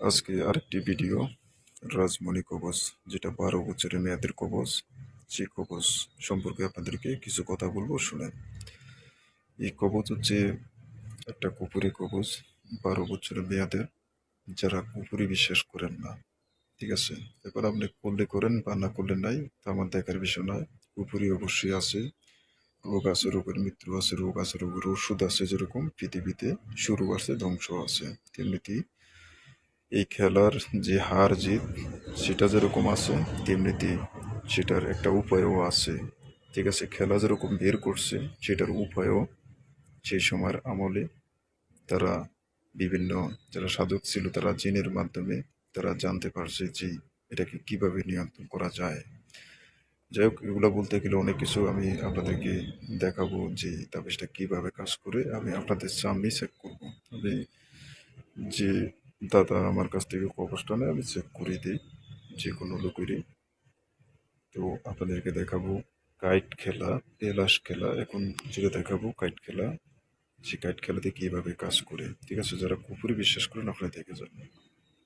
আজকে আরেকটি ভিডিও রাজমণি কবচ, যেটা 12 বছরের মেয়াদের কবচ। সেই কবচ সম্পর্কে আপনাদেরকে কিছু কথা বলবো, শুনেন। এই কবচ হচ্ছে একটা কুপুরি কবচ, 12 বছরের মেয়াদের। যারা কুপুরি বিশ্বাস করেন না, ঠিক আছে, এবার আপনি করলে করেন বা না করলে নাই, তা আমার দেখার বিষয় নয়। কুপুরি অবশ্যই আছে, রোগ আছে, রোগের মৃত্যু আছে, রোগ আছে, রোগের ওষুধ আছে। যেরকম পৃথিবীতে শুরু আছে, ধ্বংস আছে, তেমনিতে এই খেলার যে হার জিত সেটা যেরকম আছে, তেমনিতে সেটার একটা উপায়ও আছে, ঠিক আছে। খেলা যেরকম বের করছে, সেটার উপায়ও সেই সময়ের আমলে তারা বিভিন্ন যারা সাধক ছিল, তারা জিনের মাধ্যমে তারা জানতে পারছে যে এটাকে কিভাবে নিয়ন্ত্রণ করা যায়। যাই হোক, এগুলো বলতে গেলে অনেক কিছু আমি আপনাদেরকে দেখাবো যে তাবিজটা কিভাবে কাজ করে। আমি আপনাদের সামনে চেক করবো। আমি যে দাদা আমার কাছ থেকে কবচটা নেয়, আমি চেক করে দিই যে কোনো লোকেরই। তো আপনাদেরকে দেখাবো কাইট খেলা, এলাশ খেলা। এখন যেটা দেখাবো কাইট খেলা, সেই কাইট খেলাতে কীভাবে কাজ করে, ঠিক আছে। যারা কুপুরি বিশ্বাস করেন আপনারা দেখে যান।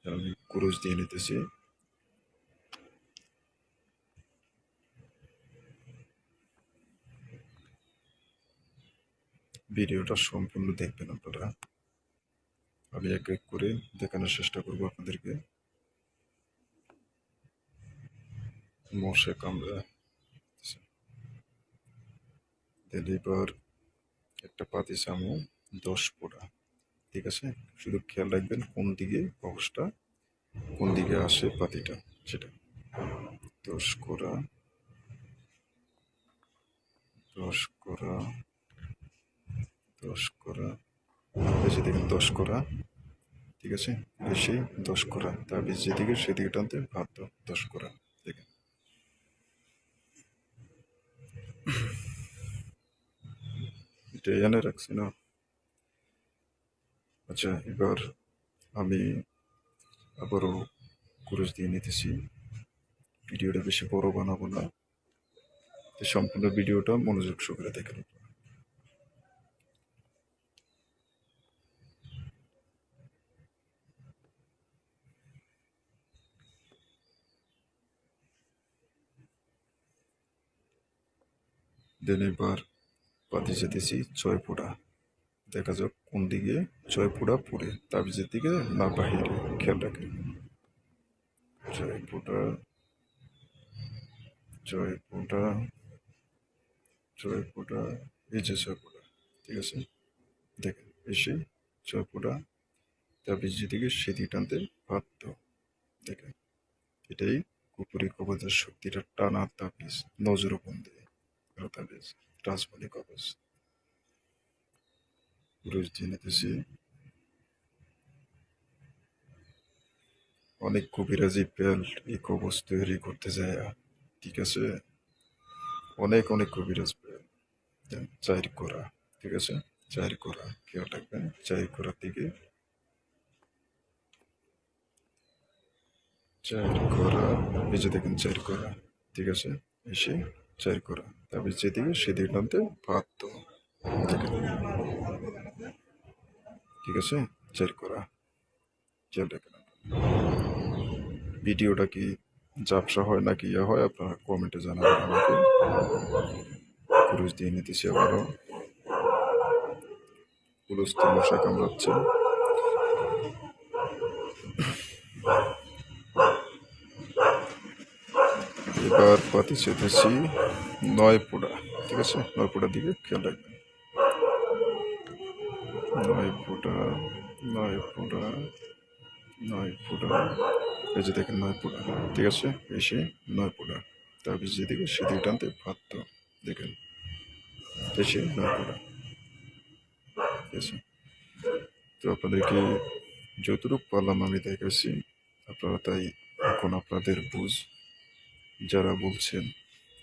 আমি কুরুশ দিয়ে নিতেছি। ভিডিওটা সম্পূর্ণ দেখবেন আপনারা। আমি এক এক করে দেখানোর চেষ্টা করবো আপনাদেরকে। মশা কামড়া দিলে এবার একটা পাতি চামু 10 ফোঁটা, ঠিক আছে। শুধু খেয়াল রাখবেন কোন দিকে কবচটা, কোন দিকে আসে পাতিটা, সেটা 10 করা, 10 করা, 10 করা, বেশি দেখেন 10 করা, ঠিক আছে। বেশি 10 করা, তার বেশি যেদিকে সেদিকে টানতে ভাত 10 করা, দেখেন। এটা এনে রাখছি না। আচ্ছা, এবার আমি আবারও কুরুশ দিয়ে নিতেছি। ভিডিওটা বেশি বড় বানাবো না, সম্পূর্ণ ভিডিওটা মনোযোগ সহকারে দেখেন। দেন এবার পাতি যেতেছি 6 ফোঁটা। দেখা যাক কোন দিকে 6 ফোঁটা পড়ে, তাবিজের দিকে না বাহিরে, খেয়াল রাখেন। 6 ফোঁটা, 6 ফোঁটা, 6 ফোঁটা, এই যে 6 ফোঁটা, ঠিক আছে। দেখেন এসে 6 ফোঁটা, তাবিজ যেদিকে সেদিকে টানতে বাধ্য, দেখেন। এটাই কুপুরি কবচের শক্তিটা, টানা তাবিজ, নজরবন্দি তাবিজ, রাজমণি কবচ। রোজ দিয়ে নিতেছি। অনেক কবিরাজি পেল এই কবচ তৈরি করতে যায়, ঠিক আছে। অনেক অনেক কবিরাজ পেল। চাইর করা, ঠিক আছে। চাইর করা, খেয়াল রাখবেন। চাইর করার দিকে, চাইর করা, এই যে দেখেন চাইর করা, ঠিক আছে। এসে চাইর করা, তবে যেদিকে সেদিকে টানতে বাধ্য, দেখেন, ঠিক আছে। চাইর করা, খেয়াল রাখেন। ভিডিওটা কি ঝাপসা হয় নাকি ইয়া হয়, আপনারা কমেন্টে জানাবেন আমাকে। কুরুশ দিয়ে নিতেছি আবারও। কুরুশতে মশা কামড়াচ্ছে। এবার পাতি চেতেছি 9 ফোঁটা, ঠিক আছে। 9 ফোঁটার দিকে খেয়াল রাখবেন। 9 ফোঁটা, 9 ফোঁটা, 9 ফোঁটা, এই যে দেখেন 9 ফোঁটা, ঠিক আছে। এসে 9 ফোঁটা, তারপর যেদিকে সেদিকে টানতে বাধ্য, দেখেন। এসে 9 ফোঁটা, ঠিক আছে। তো আপনাদেরকে যতটুকু পারলাম আমি দেখেছি, আপনারা তাই এখন আপনাদের বুঝ। যারা বলছেন,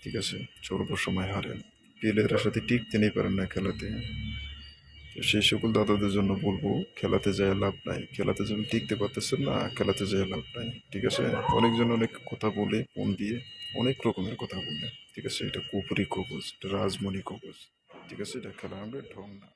ঠিক আছে, সর্ব সময় হারেন, প্লেয়ারের সাথে টিকতে নেই পারেন না খেলাতে, তো সেই সকল দাদাদের জন্য বলবো খেলাতে যায় লাভ নাই। খেলাতে যখন টিকতে পারতেছেন না, খেলাতে যায় লাভ নাই, ঠিক আছে। অনেকজন অনেক কথা বলে, ফোন দিয়ে অনেক রকমের কথা বলে, ঠিক আছে। এটা কুপুরি কবচ, এটা রাজমণি কবচ, ঠিক আছে। এটা খেলা আমরা ঢং না।